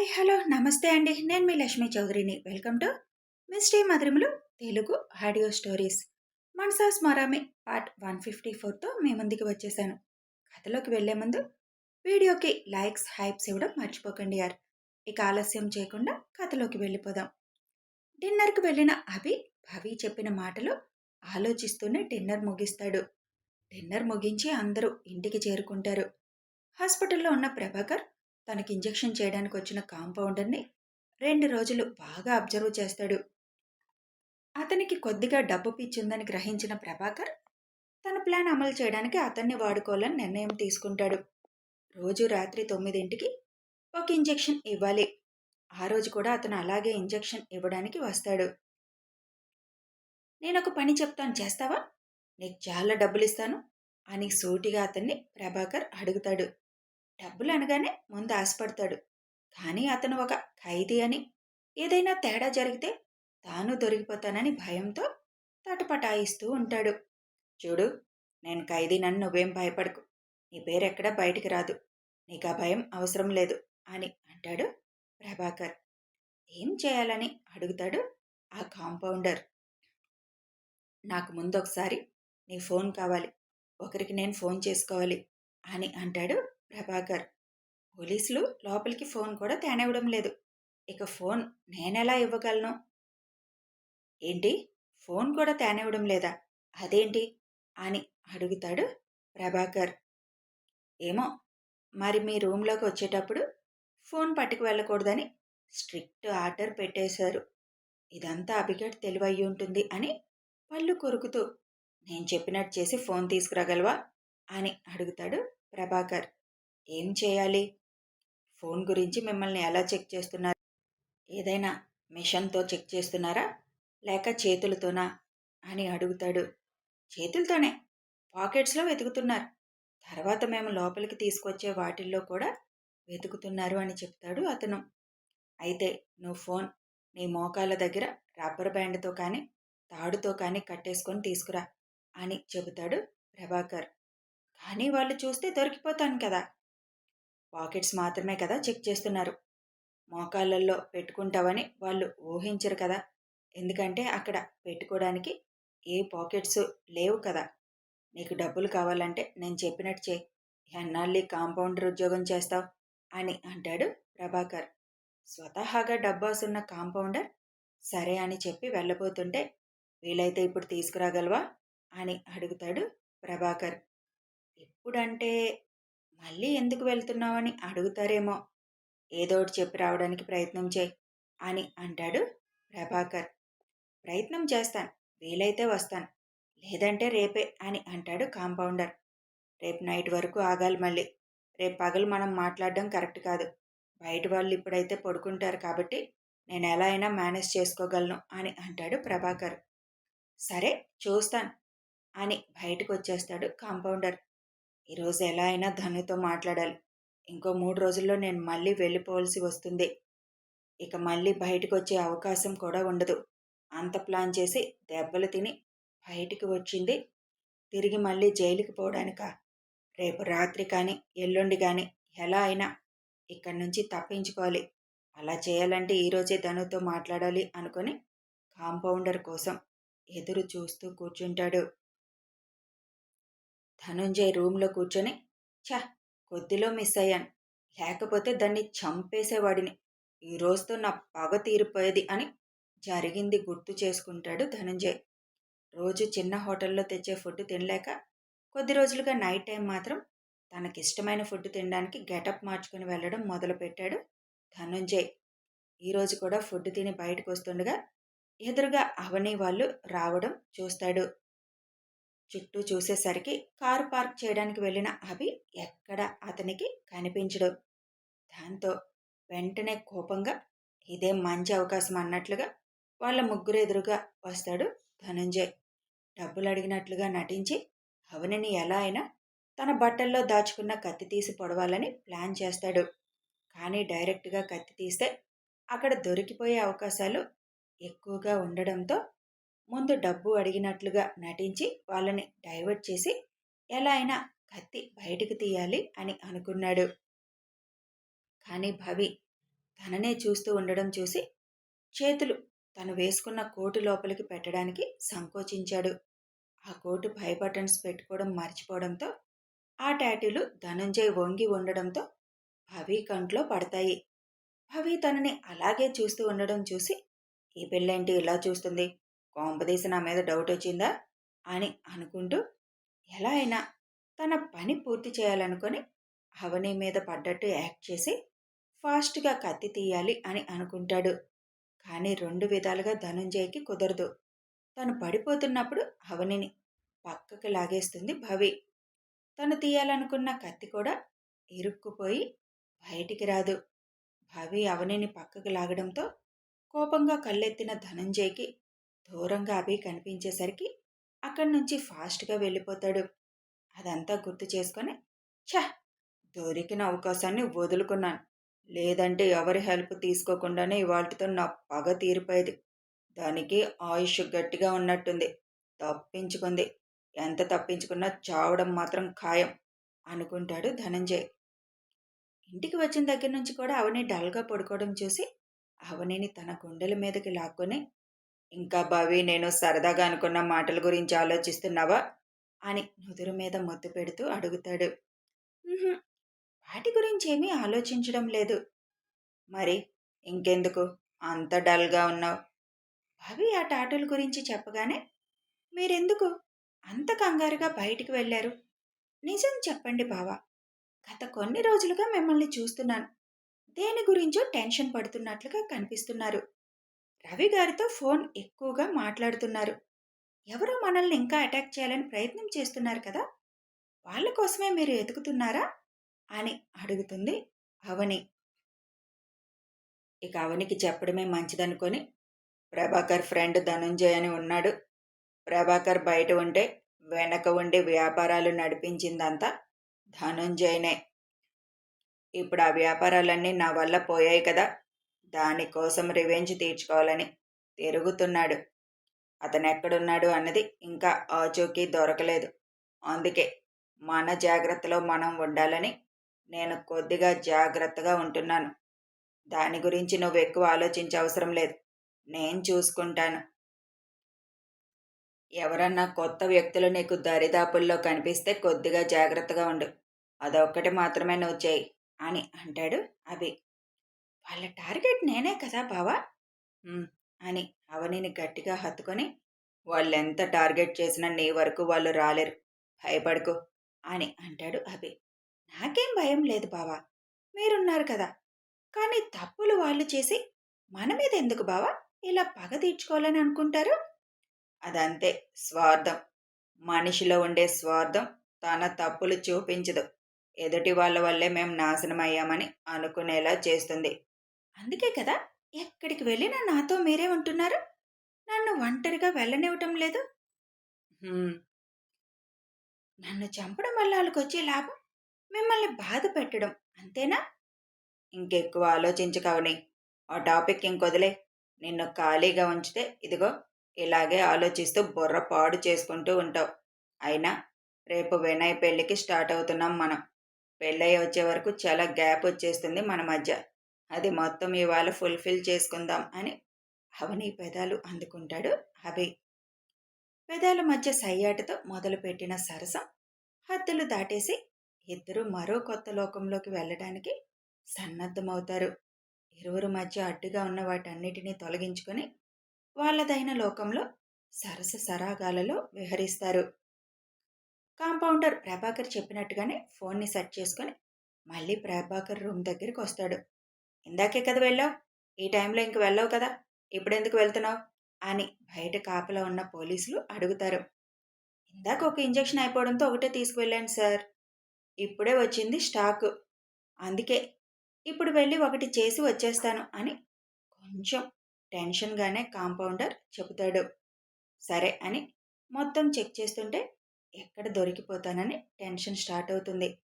Hi hello నమస్తే అండి. నేను మీ లక్ష్మీ చౌదరిని. Welcome to mystery Madhuramulu Telugu audio stories. Manasa Smarami part 154తో మీ ముందుకు వచ్చేసాను. కథలోకి వెళ్లే ముందు వీడియోకి లైక్స్ హైప్స్ ఇవ్వడం మర్చిపోకండి యార్. ఇక ఆలస్యం చేయకుండా కథలోకి వెళ్ళిపోదాం. డిన్నర్కి వెళ్ళిన భవి చెప్పిన మాటలు ఆలోచిస్తూనే డిన్నర్ ముగిస్తాడు. డిన్నర్ ముగించి అందరూ ఇంటికి చేరుకుంటారు. హాస్పిటల్లో ఉన్న ప్రభాకర్ తనకి ఇంజెక్షన్ చేయడానికి వచ్చిన కాంపౌండర్ని 2 రోజులు బాగా అబ్జర్వ్ చేస్తాడు. అతనికి కొద్దిగా డబ్బు పిచ్చుందని గ్రహించిన ప్రభాకర్ తన ప్లాన్ అమలు చేయడానికి అతన్ని వాడుకోవాలని నిర్ణయం తీసుకుంటాడు. రోజు రాత్రి 9ంటికి ఒక ఇంజెక్షన్ ఇవ్వాలి. ఆ రోజు కూడా అతను అలాగే ఇంజెక్షన్ ఇవ్వడానికి వస్తాడు. నేనొక పని చెప్తాను, చేస్తావా? నీకు చాలా డబ్బులిస్తాను అని సూటిగా అతన్ని ప్రభాకర్ అడుగుతాడు. డబ్బులు అనగానే ముందు ఆశపడతాడు. కానీ అతను ఒక ఖైదీ అని, ఏదైనా తేడా జరిగితే తాను దొరికిపోతానని భయంతో తటపటాయిస్తూ ఉంటాడు. చూడు, నేను ఖైదీనని నువ్వేం భయపడకు. నీ పేరెక్కడా బయటికి రాదు. నీకు ఆ భయం అవసరం లేదు అని అంటాడు ప్రభాకర్. ఏం చేయాలని అడుగుతాడు ఆ కాంపౌండర్. నాకు ముందొకసారి నీ ఫోన్ కావాలి. ఒకరికి నేను ఫోన్ చేసుకోవాలి అని అంటాడు ప్రభాకర్. పోలీసులు లోపలికి ఫోన్ కూడా తేనివ్వడం లేదు. ఇక ఫోన్ నేనెలా ఇవ్వగలను? ఏంటి, ఫోన్ కూడా తేనివ్వడం లేదా? అదేంటి అని అడుగుతాడు ప్రభాకర్. ఏమో, మరి మీ రూమ్లోకి వచ్చేటప్పుడు ఫోన్ పట్టుకు వెళ్ళకూడదని స్ట్రిక్ట్ ఆర్డర్ పెట్టేశారు. ఇదంతా అభిగడ్ తెలివయ్యి ఉంటుంది అని పళ్ళు కొరుకుతూ, నేను చెప్పినట్టు చేసి ఫోన్ తీసుకురాగలవా అని అడుగుతాడు ప్రభాకర్. ఏం చేయాలి? ఫోన్ గురించి మిమ్మల్ని ఎలా చెక్ చేస్తున్నారు? ఏదైనా మిషన్తో చెక్ చేస్తున్నారా లేక చేతులతోనా అని అడుగుతాడు. చేతులతోనే, పాకెట్స్లో వెతుకుతున్నారు. తర్వాత మేము లోపలికి తీసుకొచ్చే వాటిల్లో కూడా వెతుకుతున్నారు అని చెప్తాడు అతను. అయితే నువ్వు ఫోన్ నీ మోకాళ్ళ దగ్గర రబ్బర్ బ్యాండ్తో కానీ తాడుతో కానీ కట్టేసుకొని తీసుకురా అని చెబుతాడు ప్రభాకర్. కానీ వాళ్ళు చూస్తే దొరికిపోతాను కదా. పాకెట్స్ మాత్రమే కదా చెక్ చేస్తున్నారు. మోకాళ్ళల్లో పెట్టుకుంటావని వాళ్ళు ఊహించరు కదా. ఎందుకంటే అక్కడ పెట్టుకోవడానికి ఏ పాకెట్స్ లేవు కదా. నీకు డబ్బులు కావాలంటే నేను చెప్పినట్టు చేయి. ఎన్నాళ్ళు కాంపౌండర్ ఉద్యోగం చేస్తావు అని అంటాడు ప్రభాకర్. స్వతహాగా డబ్బాసున్న కాంపౌండర్ సరే అని చెప్పి వెళ్ళబోతుంటే, వీలైతే ఇప్పుడు తీసుకురాగలవా అని అడుగుతాడు ప్రభాకర్. ఇప్పుడంటే మళ్ళీ ఎందుకు వెళ్తున్నావని అడుగుతారేమో. ఏదోటి చెప్పి రావడానికి ప్రయత్నం చేయి అని అంటాడు ప్రభాకర్. ప్రయత్నం చేస్తాను, వీలైతే వస్తాను, లేదంటే రేపే అని అంటాడు కాంపౌండర్. రేపు నైట్ వరకు ఆగాలి. మళ్ళీ రేపు పగలు మనం మాట్లాడడం కరెక్ట్ కాదు. బయట వాళ్ళు ఇప్పుడైతే పడుకుంటారు కాబట్టి నేను ఎలా అయినా మేనేజ్ చేసుకోగలను అని అంటాడు ప్రభాకర్. సరే చూస్తాను అని బయటకు వచ్చేస్తాడు కాంపౌండర్. ఈరోజు ఎలా అయినా ధనుతో మాట్లాడాలి. ఇంకో 3 రోజుల్లో నేను మళ్ళీ వెళ్ళిపోవలసి వస్తుంది. ఇక మళ్ళీ బయటకు వచ్చే అవకాశం కూడా ఉండదు. అంత ప్లాన్ చేసి దెబ్బలు తిని బయటికి వచ్చింది తిరిగి మళ్ళీ జైలుకి పోవడానికా? రేపు రాత్రి కానీ ఎల్లుండి కానీ ఎలా అయినా ఇక్కడి నుంచి తప్పించుకోవాలి. అలా చేయాలంటే ఈరోజే ధనుతో మాట్లాడాలి అనుకొని కాంపౌండర్ కోసం ఎదురు చూస్తూ కూర్చుంటాడు. ధనుంజయ్ రూమ్లో కూర్చొని, కొద్దిలో మిస్ అయ్యాను, లేకపోతే దాన్ని చంపేసేవాడిని. ఈ రోజుతో నా పగ తీరిపోయేది అని జరిగింది గుర్తు చేసుకుంటాడు ధనుంజయ్. రోజు చిన్న హోటల్లో తెచ్చే ఫుడ్ తినలేక కొద్ది రోజులుగా నైట్ టైం మాత్రం తనకిష్టమైన ఫుడ్ తినడానికి గెటప్ మార్చుకుని వెళ్ళడం మొదలుపెట్టాడు ధనుంజయ్. ఈరోజు కూడా ఫుడ్ తిని బయటకు వస్తుండగా ఎదురుగా అవని వాళ్ళు రావడం చూస్తాడు. చుట్టూ చూసేసరికి కారు పార్క్ చేయడానికి వెళ్ళిన అభి ఎక్కడ అతనికి కనిపించడు. దాంతో వెంటనే కోపంగా ఇదేం మంచి అవకాశం అన్నట్లుగా వాళ్ళ ముగ్గురు ఎదురుగా వస్తాడు ధనుంజయ్. డబ్బులు అడిగినట్లుగా నటించి అవనిని ఎలా అయినా తన బట్టల్లో దాచుకున్న కత్తి తీసి పొడవాలని ప్లాన్ చేస్తాడు. కానీ డైరెక్ట్గా కత్తి తీస్తే అక్కడ దొరికిపోయే అవకాశాలు ఎక్కువగా ఉండడంతో ముందు డబ్బు అడిగినట్లుగా నటించి వాళ్ళని డైవర్ట్ చేసి ఎలా అయినా కత్తి బయటకు తీయాలి అని అనుకున్నాడు. కానీ భవి తననే చూస్తూ ఉండడం చూసి చేతులు తను వేసుకున్న కోటు లోపలికి పెట్టడానికి సంకోచించాడు. ఆ కోటు పై బటన్స్ పెట్టుకోవడం మర్చిపోవడంతో ఆ టాటూలు ధనంజయ్ వంగి ఉండడంతో భవి కంట్లో పడతాయి. భవి తనని అలాగే చూస్తూ ఉండడం చూసి, ఈ పిల్లేంటి ఇలా చూస్తుంది, కొంపదీసి నా మీద డౌట్ వచ్చిందా అని అనుకుంటూ ఎలా అయినా తన పని పూర్తి చేయాలనుకొని అవని మీద పడ్డట్టు యాక్ట్ చేసి ఫాస్ట్గా కత్తి తీయాలి అని అనుకుంటాడు. కానీ రెండు విధాలుగా ధనుంజయ్కి కుదరదు. తను పడిపోతున్నప్పుడు అవనిని పక్కకు లాగేస్తుంది భవి. తను తీయాలనుకున్న కత్తి కూడా ఇరుక్కుపోయి బయటికి రాదు. భవి అవనిని పక్కకు లాగడంతో కోపంగా కళ్ళెత్తిన ధనంజయ్కి దూరంగా అభి కనిపించేసరికి అక్కడి నుంచి ఫాస్ట్గా వెళ్ళిపోతాడు. అదంతా గుర్తు చేసుకొని, ఛ, దొరికిన అవకాశాన్ని వదులుకున్నాను. లేదంటే ఎవరి హెల్ప్ తీసుకోకుండానే ఇవాల్టితో నా పగ తీరిపోయేది. దానికి ఆయుష్ గట్టిగా ఉన్నట్టుంది. తప్పించుకుంది. ఎంత తప్పించుకున్నా చావడం మాత్రం ఖాయం అనుకుంటాడు ధనంజయ్. ఇంటికి వచ్చిన దగ్గర నుంచి కూడా అవని డల్గా పడుకోవడం చూసి అవనిని తన గుండెల మీదకి లాక్కొని, ఇంకా బావి నేను సరదాగా అనుకున్న మాటల గురించి ఆలోచిస్తున్నావా అని నుదురు మీద ముద్దు పెడుతూ అడుగుతాడు. "ఉహుం, వాటి గురించి ఏమీ ఆలోచించడం లేదు." "మరి ఇంకెందుకు అంత డల్గా ఉన్నావు?" భవి ఆ టాటూల గురించి చెప్పగానే, "మీరెందుకు అంత కంగారుగా బయటికి వెళ్ళారు? నిజం చెప్పండి బావా. గత కొన్ని రోజులుగా మిమ్మల్ని చూస్తున్నాను. దేని గురించో టెన్షన్ పడుతున్నట్లుగా కనిపిస్తున్నారు. రవి గారితో ఫోన్ ఎక్కువగా మాట్లాడుతున్నారు. ఎవరో మనల్ని ఇంకా అటాక్ చేయాలని ప్రయత్నం చేస్తున్నారు కదా? వాళ్ళ కోసమే మీరు ఎతుకుతున్నారా?" అని అడుగుతుంది అవని. ఇక అవనికి చెప్పడమే మంచిదనుకొని, ప్రభాకర్ ఫ్రెండ్ ధనుంజయ్ అని ఉన్నాడు. ప్రభాకర్ బయట ఉంటే వెనక ఉండి వ్యాపారాలు నడిపించిందంతా ధనుంజయనే. ఇప్పుడు ఆ వ్యాపారాలన్నీ నా వల్ల పోయాయి కదా, దానికోసం రివెంజ్ తీర్చుకోవాలని తిరుగుతున్నాడు. అతనెక్కడున్నాడు అన్నది ఇంకా ఆచూకీ దొరకలేదు. అందుకే మన జాగ్రత్తలో మనం ఉండాలని నేను కొద్దిగా జాగ్రత్తగా ఉంటున్నాను. దాని గురించి నువ్వు ఎక్కువ ఆలోచించే అవసరం లేదు. నేను చూసుకుంటాను. ఎవరన్నా కొత్త వ్యక్తులు నీకు దరిదాపుల్లో కనిపిస్తే కొద్దిగా జాగ్రత్తగా ఉండు. అదొక్కటి మాత్రమే నువ్వు చేయి అని అంటాడు అభి. వాళ్ళ టార్గెట్ నేనే కదా బావా అని అవనిని గట్టిగా హత్తుకొని, వాళ్ళెంత టార్గెట్ చేసినా నీ వరకు వాళ్ళు రాలేరు, భయపడుకో అని అంటాడు అభి. నాకేం భయం లేదు బావా, మీరున్నారు కదా. కానీ తప్పులు వాళ్ళు చేసి మన మీద ఎందుకు బావా ఇలా పగ తీర్చుకోవాలని అనుకుంటారు? అదంతే, స్వార్థం. మనిషిలో ఉండే స్వార్థం తన తప్పులు చూపించదు. ఎదుటి వాళ్ళ వల్లే మేం నాశనం అయ్యామని అనుకునేలా చేస్తుంది. అందుకే కదా ఎక్కడికి వెళ్ళినా నాతో మీరే ఉంటున్నారు. నన్ను ఒంటరిగా వెళ్ళనివ్వటం లేదు. నన్ను చంపడం వల్ల వాళ్ళకొచ్చే లాభం మిమ్మల్ని బాధ పెట్టడం, అంతేనా? ఇంకెక్కువ ఆలోచించకవని. ఆ టాపిక్ ఇంకొదిలే. నిన్ను ఖాళీగా ఉంచితే ఇదిగో ఇలాగే ఆలోచిస్తూ బుర్ర పాడు చేసుకుంటూ ఉంటావు. అయినా రేపు వినయ్ పెళ్ళికి స్టార్ట్ అవుతున్నాం మనం. పెళ్ళయి వచ్చే వరకు చాలా గ్యాప్ వచ్చేస్తుంది మన మధ్య. అది మొత్తం ఇవాళ ఫుల్ఫిల్ చేసుకుందాం అని అవని పెదాలు అందుకుంటాడు అభి. పెదాల మధ్య సయ్యాటతో మొదలుపెట్టిన సరసం హద్దులు దాటేసి ఇద్దరూ మరో కొత్త లోకంలోకి వెళ్ళడానికి సన్నద్ధమవుతారు. ఇరువురు మధ్య అడ్డుగా ఉన్న వాటన్నిటినీ తొలగించుకొని వాళ్ళదైన లోకంలో సరస సరాగాలలో విహరిస్తారు. కాంపౌండర్ ప్రభాకర్ చెప్పినట్టుగానే ఫోన్ని సెట్ చేసుకొని మళ్ళీ ప్రభాకర్ రూమ్ దగ్గరికి వస్తాడు. ఇందాకే కదా వెళ్ళావు, ఈ టైంలో ఇంక వెళ్ళవు కదా, ఇప్పుడెందుకు వెళ్తున్నావు అని బయట కాపలా ఉన్న పోలీసులు అడుగుతారు. ఇందాక ఒక ఇంజెక్షన్ అయిపోవడంతో ఒకటే తీసుకువెళ్ళాను సార్. ఇప్పుడే వచ్చింది స్టాకు. అందుకే ఇప్పుడు వెళ్ళి ఒకటి చేసి వచ్చేస్తాను అని కొంచెం టెన్షన్గానే కాంపౌండర్ చెబుతాడు. సరే అని మొత్తం చెక్ చేస్తుంటే ఎక్కడ దొరికిపోతానని టెన్షన్ స్టార్ట్ అవుతుంది.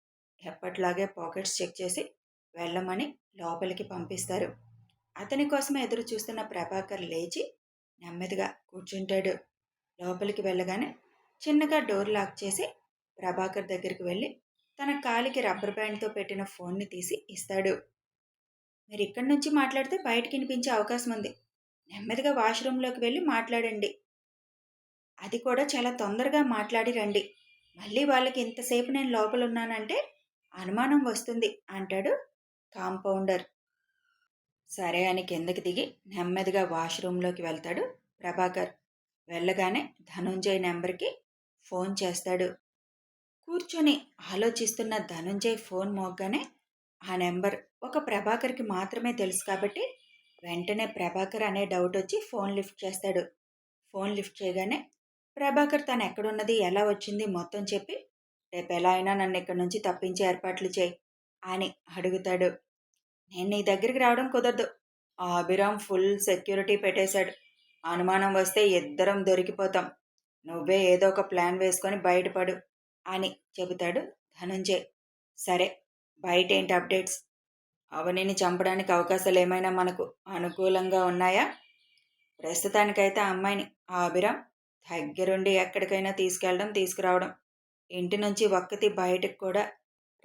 ఎప్పట్లాగే పాకెట్స్ చెక్ చేసి వెళ్ళమని లోపలికి పంపిస్తారు. అతని కోసమే ఎదురు చూస్తున్న ప్రభాకర్ లేచి నెమ్మదిగా కూర్చుంటాడు. లోపలికి వెళ్ళగానే చిన్నగా డోర్ లాక్ చేసి ప్రభాకర్ దగ్గరికి వెళ్ళి తన కాలికి రబ్బర్ బ్యాండ్తో పెట్టిన ఫోన్ని తీసి ఇస్తాడు. మీరు ఇక్కడి నుంచి మాట్లాడితే బయటికి వినిపించే అవకాశం ఉంది. నెమ్మదిగా వాష్రూమ్లోకి వెళ్ళి మాట్లాడండి. అది కూడా చాలా తొందరగా మాట్లాడి రండి. మళ్ళీ వాళ్ళకి ఇంతసేపు నేను లోపలున్నానంటే అనుమానం వస్తుంది అంటాడు కాంపౌండర్. సరే అని కిందకి దిగి నెమ్మదిగా వాష్రూమ్లోకి వెళ్తాడు ప్రభాకర్. వెళ్ళగానే ధనుంజయ్ నెంబర్కి ఫోన్ చేస్తాడు. కూర్చొని ఆలోచిస్తున్న ధనుంజయ్ ఫోన్ మోగ్గానే ఆ నెంబర్ ఒక ప్రభాకర్కి మాత్రమే తెలుసు కాబట్టి వెంటనే ప్రభాకర్ అనే డౌట్ వచ్చి ఫోన్ లిఫ్ట్ చేస్తాడు. ఫోన్ లిఫ్ట్ చేయగానే ప్రభాకర్ తను ఎక్కడున్నది ఎలా వచ్చింది మొత్తం చెప్పి రేపు ఎలా అయినా నన్ను ఇక్కడి నుంచి తప్పించే ఏర్పాట్లు చేయి అని అడుగుతాడు. నేను నీ దగ్గరికి రావడం కుదరదు. ఆ అభిరామ్ ఫుల్ సెక్యూరిటీ పెట్టేశాడు. అనుమానం వస్తే ఇద్దరం దొరికిపోతాం. నువ్వే ఏదో ఒక ప్లాన్ వేసుకొని బయటపడు అని చెబుతాడు ధనుంజయ్. సరే, బయటేంటి అప్డేట్స్? అవనిని చంపడానికి అవకాశాలు ఏమైనా మనకు అనుకూలంగా ఉన్నాయా? ప్రస్తుతానికైతే ఆ అమ్మాయిని ఆ అభిరామ్ దగ్గరుండి ఎక్కడికైనా తీసుకెళ్ళడం తీసుకురావడం, ఇంటి నుంచి ఒక్కతి బయటకు కూడా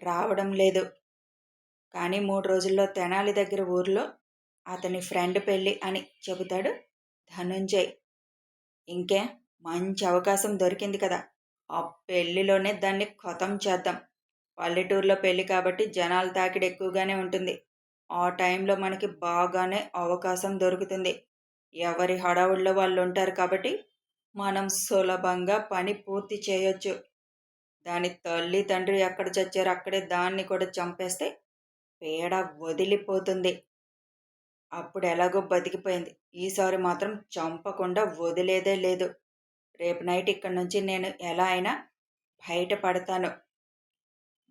రావడం లేదు. కానీ 3 రోజుల్లో తెనాలి దగ్గర ఊర్లో అతని ఫ్రెండ్ పెళ్ళి అని చెబుతాడు ధనుంజయ్. ఇంకే మంచి అవకాశం దొరికింది కదా, ఆ పెళ్లిలోనే దాన్ని ఖతం చేద్దాం. పల్లెటూరులో పెళ్లి కాబట్టి జనాల తాకిడి ఎక్కువగానే ఉంటుంది. ఆ టైంలో మనకి బాగానే అవకాశం దొరుకుతుంది. ఎవరి హడావుల్లో వాళ్ళు ఉంటారు కాబట్టి మనం సులభంగా పని పూర్తి చేయొచ్చు. దాని తల్లి తండ్రి ఎక్కడ చచ్చారో అక్కడే దాన్ని కూడా చంపేస్తే పీడ వదిలిపోతుంది. అప్పుడు ఎలాగో బతికిపోయింది. ఈసారి మాత్రం చంపకుండా వదిలేదే లేదు. రేపు నైట్ ఇక్కడి నుంచి నేను ఎలా అయినా బయటపడతాను.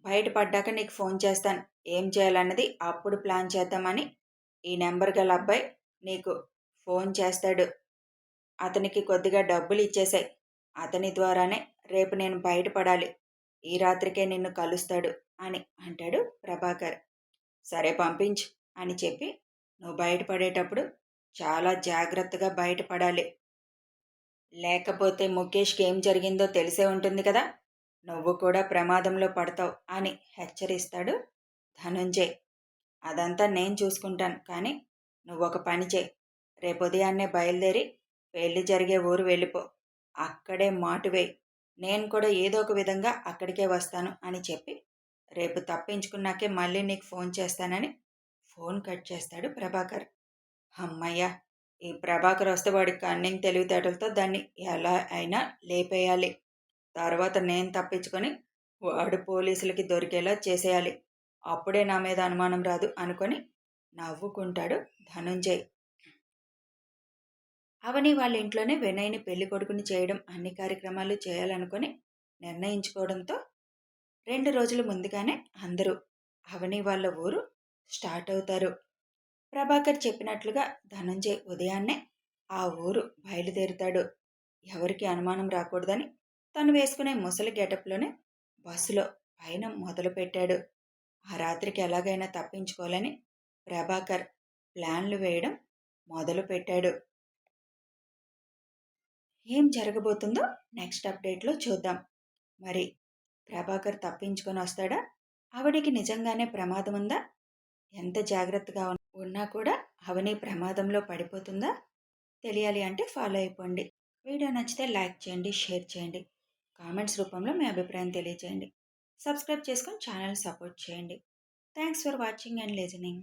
బయటపడ్డాక నీకు ఫోన్ చేస్తాను. ఏం చేయాలన్నది అప్పుడు ప్లాన్ చేద్దామని ఈ నెంబర్ గల అబ్బాయి నీకు ఫోన్ చేస్తాడు. అతనికి కొద్దిగా డబ్బులు ఇచ్చేసాయి. అతని ద్వారానే రేపు నేను బయటపడాలి. ఈ రాత్రికే నిన్ను కలుస్తాడు అని అంటాడు ప్రభాకర్. సరే పంపించు అని చెప్పి నువ్వు బయటపడేటప్పుడు చాలా జాగ్రత్తగా బయటపడాలి. లేకపోతే ముఖేష్కి ఏం జరిగిందో తెలిసే ఉంటుంది కదా, నువ్వు కూడా ప్రమాదంలో పడతావు అని హెచ్చరిస్తాడు ధనుంజయ్. అదంతా నేను చూసుకుంటాను, కానీ నువ్వు ఒక పని చేయి. రేపు ఉదయాన్నే బయలుదేరి పెళ్లి జరిగే ఊరు వెళ్ళిపో. అక్కడే మాటువేయి. నేను కూడా ఏదో ఒక విధంగా అక్కడికే వస్తాను అని చెప్పి రేపు తప్పించుకున్నాకే మళ్ళీ నీకు ఫోన్ చేస్తానని ఫోన్ కట్ చేస్తాడు ప్రభాకర్. అమ్మయ్య, ఈ ప్రభాకర్ వస్తే వాడి కన్నింగ్ తెలివితేటలతో దాన్ని ఎలా అయినా లేపేయాలి. తర్వాత నేను తప్పించుకొని వాడు పోలీసులకి దొరికేలా చేసేయాలి. అప్పుడే నా మీద అనుమానం రాదు అనుకొని నవ్వుకుంటాడు ధనుంజయ్. అవని వాళ్ళ ఇంట్లోనే వినయ్ని పెళ్లి కొడుకుని చేయడం అన్ని కార్యక్రమాలు చేయాలనుకొని నిర్ణయించుకోవడంతో 2 రోజుల ముందుగానే అందరూ అవని వాళ్ళ ఊరు స్టార్ట్ అవుతారు. ప్రభాకర్ చెప్పినట్లుగా ధనుంజయ్ ఉదయాన్నే ఆ ఊరు బయలుదేరుతాడు. ఎవరికి అనుమానం రాకూడదని తను వేసుకునే ముసలి గెటప్లోనే బస్సులో పైన మొదలుపెట్టాడు. ఆ రాత్రికి ఎలాగైనా తప్పించుకోవాలని ప్రభాకర్ ప్లాన్లు వేయడం మొదలుపెట్టాడు. ఏం జరగబోతుందో నెక్స్ట్ అప్డేట్లో చూద్దాం. మరి ప్రభాకర్ తప్పించుకొని వస్తాడా? ఆవిడికి నిజంగానే ప్రమాదం ఉందా? ఎంత జాగ్రత్తగా ఉన్నా కూడా అవని ప్రమాదంలో పడిపోతుందా? తెలియాలి అంటే ఫాలో అయిపోండి. వీడియో నచ్చితే లైక్ చేయండి, షేర్ చేయండి, కామెంట్స్ రూపంలో మీ అభిప్రాయం తెలియజేయండి. సబ్స్క్రైబ్ చేసుకొని ఛానల్ సపోర్ట్ చేయండి. Thanks for watching and listening.